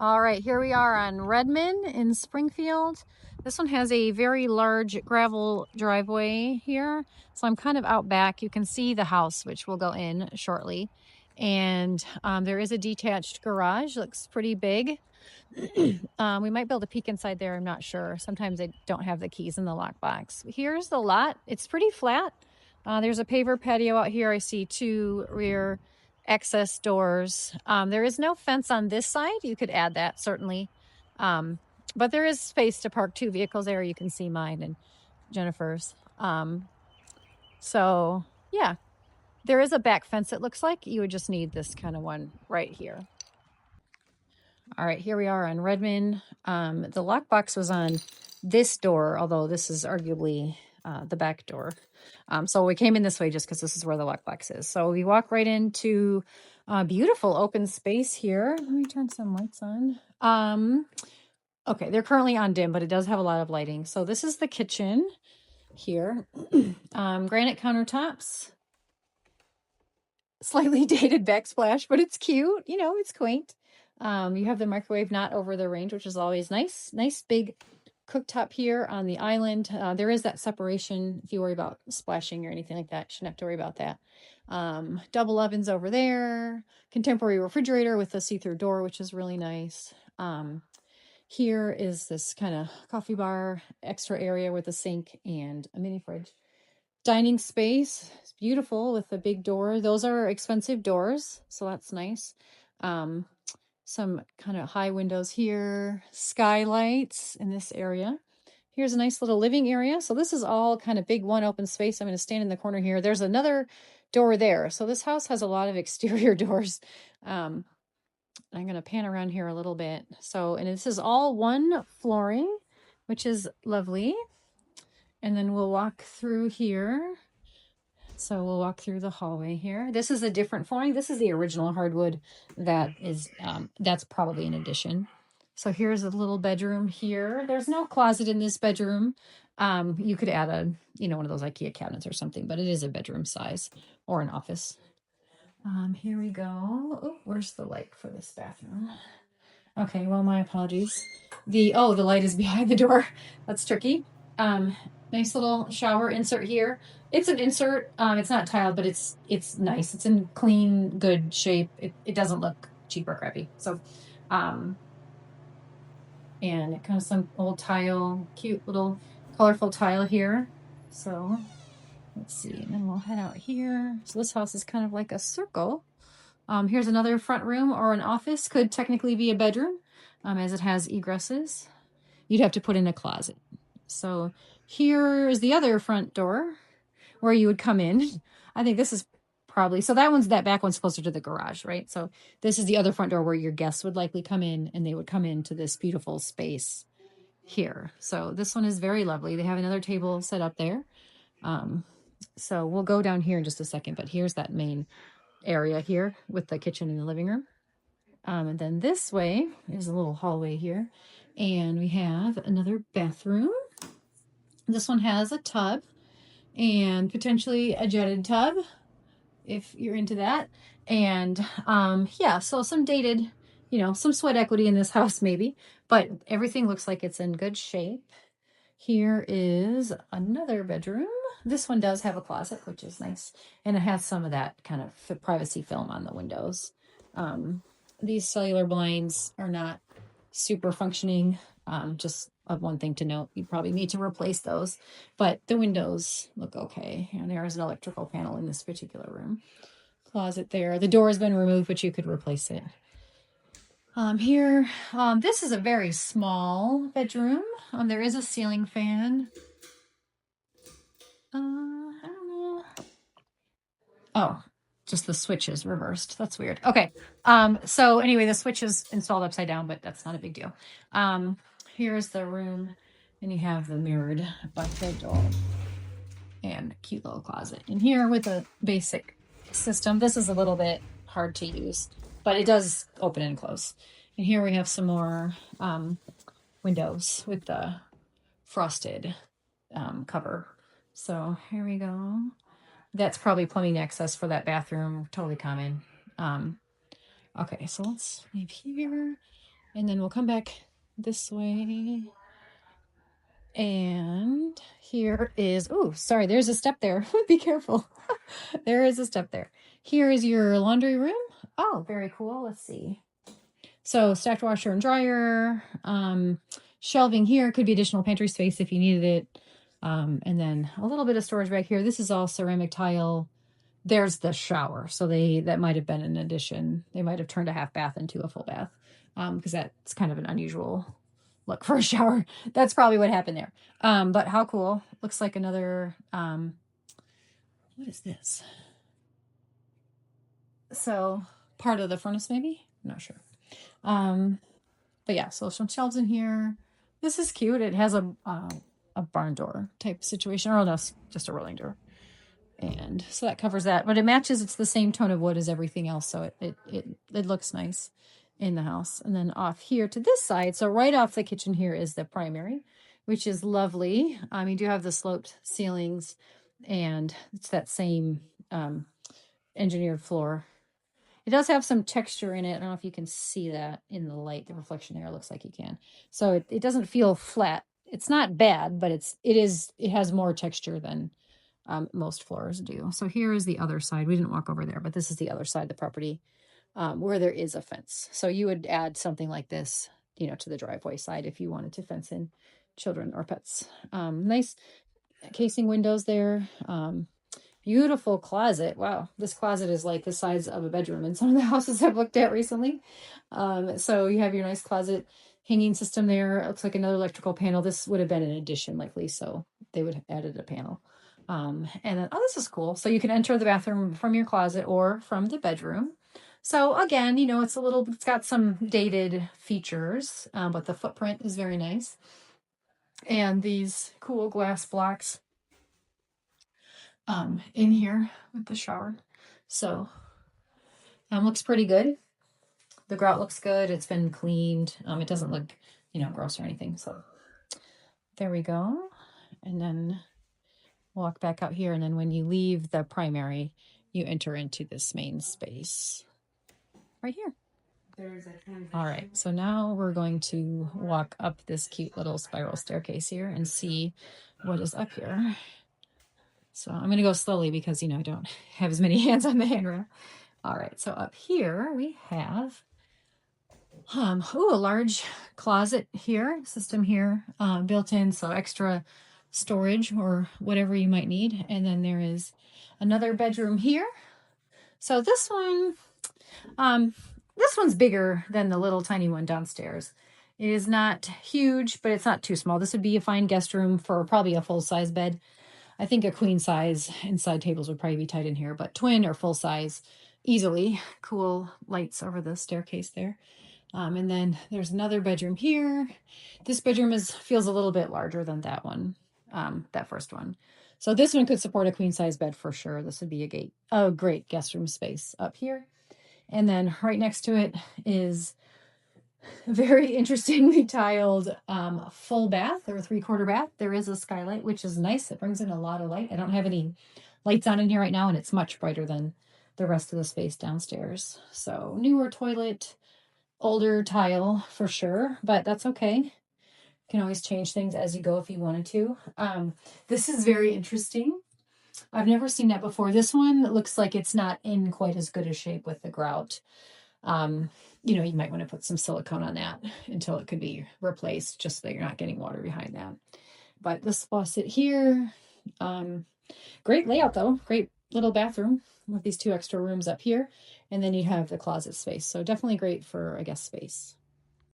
All right, here we are on Redman in Springfield. This one has a very large gravel driveway here. So I'm kind of out back. You can see the house, which we'll go in shortly. And there is a detached garage, looks pretty big. We might be able to peek inside there, I'm not sure. Sometimes they don't have the keys in the lockbox. Here's the lot. It's pretty flat. There's a paver patio out here. I see two rear access doors. There is no fence on this side. You could add that, certainly. But there is space to park two vehicles there. You can see mine and Jennifer's. So yeah, there is a back fence, it looks like. You would just need this kind of one right here. All right, here we are on Redman. The lockbox was on this door, although this is arguably the back door. So we came in this way just because this is where the lockbox is. So we walk right into beautiful open space here. Let me turn some lights on. Okay, they're currently on dim, but it does have a lot of lighting. So this is the kitchen here. Granite countertops. Slightly dated backsplash, but it's cute. You know, it's quaint. You have the microwave not over the range, which is always nice. Nice big cooktop here on the island. There is that separation if you worry about splashing or anything like that. Shouldn't have to worry about that. Double ovens over there. Contemporary refrigerator with a see-through door, which is really nice. Here is this kind of coffee bar, extra area with a sink and a mini fridge. Dining space. It's beautiful with a big door. Those are expensive doors, so that's nice. Some kind of high windows here, skylights in this area. Here's a nice little living area. So this is all kind of big one open space. I'm going to stand in the corner here. There's another door there. So this house has a lot of exterior doors. I'm going to pan around here a little bit. So, and this is all one flooring, which is lovely. And then we'll walk through here. So we'll walk through the hallway here. This is a different flooring. This is the original hardwood that is, that's probably an addition. So here's a little bedroom here. There's no closet in this bedroom. You could add a, one of those IKEA cabinets or something, but it is a bedroom size or an office. Here we go. Oh, where's the light for this bathroom? Okay, well, my apologies. The light is behind the door. That's tricky. Nice little shower insert here. It's an insert. It's not tiled, but it's nice. It's in clean, good shape. It doesn't look cheap or crappy. So, and it kind of some old tile, cute little colorful tile here. So let's see, and then we'll head out here. So this house is kind of like a circle. Here's another front room or an office. Could technically be a bedroom, as it has egresses. You'd have to put in a closet. So here is the other front door where you would come in. I think this is probably, so that back one's closer to the garage, right? So this is the other front door where your guests would likely come in, and they would come into this beautiful space here. So this one is very lovely. They have another table set up there. So we'll go down here in just a second, but here's that main area here with the kitchen and the living room. And then this way is a little hallway here, and we have another bathroom. This one has a tub and potentially a jetted tub if you're into that. And yeah, so some dated, some sweat equity in this house maybe, but everything looks like it's in good shape. Here is another bedroom. This one does have a closet, which is nice. And it has some of that kind of privacy film on the windows. These cellular blinds are not super functioning. Just one thing to note, you probably need to replace those, but the windows look okay. And there is an electrical panel in this particular room. Closet there. The door has been removed, but you could replace it. Here, this is a very small bedroom. There is a ceiling fan. I don't know. Oh, just the switch is reversed. That's weird. Okay. So anyway, the switch is installed upside down, but that's not a big deal. Here's the room, and you have the mirrored bunk door and a cute little closet in here with a basic system. This is a little bit hard to use, but it does open and close. And here we have some more windows with the frosted cover. So here we go. That's probably plumbing access for that bathroom. Totally common. Okay, so let's leave here. And then we'll come back this way. And here is, oh, sorry, there's a step there. Be careful. There is a step there. Here is your laundry room. Oh, very cool. Let's see. So stacked washer and dryer, shelving here, could be additional pantry space if you needed it. And then a little bit of storage back here. This is all ceramic tile. There's the shower. So that might have been an addition. They might have turned a half bath into a full bath, because that's kind of an unusual look for a shower. That's probably what happened there. But how cool. Looks like another, what is this? So part of the furnace, maybe? I'm not sure. But yeah, so some shelves in here. This is cute. It has a barn door type situation, or no, just a rolling door. And so that covers that, but it matches. It's the same tone of wood as everything else, so it looks nice in the house. And then off here to this side, so right off the kitchen here is the primary, which is lovely. You do have the sloped ceilings, and it's that same engineered floor. It does have some texture in it. I don't know if you can see that in the light. The reflection there looks like you can. So it doesn't feel flat. It's not bad, but it has more texture than most floors do. So here is the other side. We didn't walk over there, but this is the other side of the property, where there is a fence. So you would add something like this, to the driveway side if you wanted to fence in children or pets. Nice casing windows there. Beautiful closet. Wow, this closet is like the size of a bedroom in some of the houses I've looked at recently. So you have your nice closet hanging system there. It looks like another electrical panel. This would have been an addition likely, so they would have added a panel. And then, oh, this is cool. So you can enter the bathroom from your closet or from the bedroom. So again, it's got some dated features, but the footprint is very nice. And these cool glass blocks in here with the shower. So looks pretty good. The grout looks good. It's been cleaned. It doesn't look, gross or anything. So there we go. And then walk back out here. And then when you leave the primary, you enter into this main space right here. All right, so now we're going to walk up this cute little spiral staircase here and see what is up here. So I'm going to go slowly because, I don't have as many hands on the handrail. All right, so up here we have a large closet here, system here, built in, so extra storage or whatever you might need. And then there is another bedroom here. So this one's bigger than the little tiny one downstairs. It is not huge, but it's not too small. This would be a fine guest room for probably a full-size bed. I think a queen size and side tables would probably be tight in here, but twin or full size easily. Cool lights over the staircase there. And then there's another bedroom here. This bedroom feels a little bit larger than that one, that first one. So this one could support a queen size bed for sure. This would be a great guest room space up here. And then right next to it is a very interestingly tiled full bath or 3/4 bath. There is a skylight, which is nice. It brings in a lot of light. I don't have any lights on in here right now, and it's much brighter than the rest of the space downstairs. So newer toilet, older tile for sure, but that's okay. You can always change things as you go if you wanted to. This is very interesting. I've never seen that before. This one looks like it's not in quite as good a shape with the grout. You might want to put some silicone on that until it could be replaced, just so that you're not getting water behind that. But this faucet here, great layout though. Great little bathroom with these 2 extra rooms up here. And then you have the closet space. So definitely great for a guest space.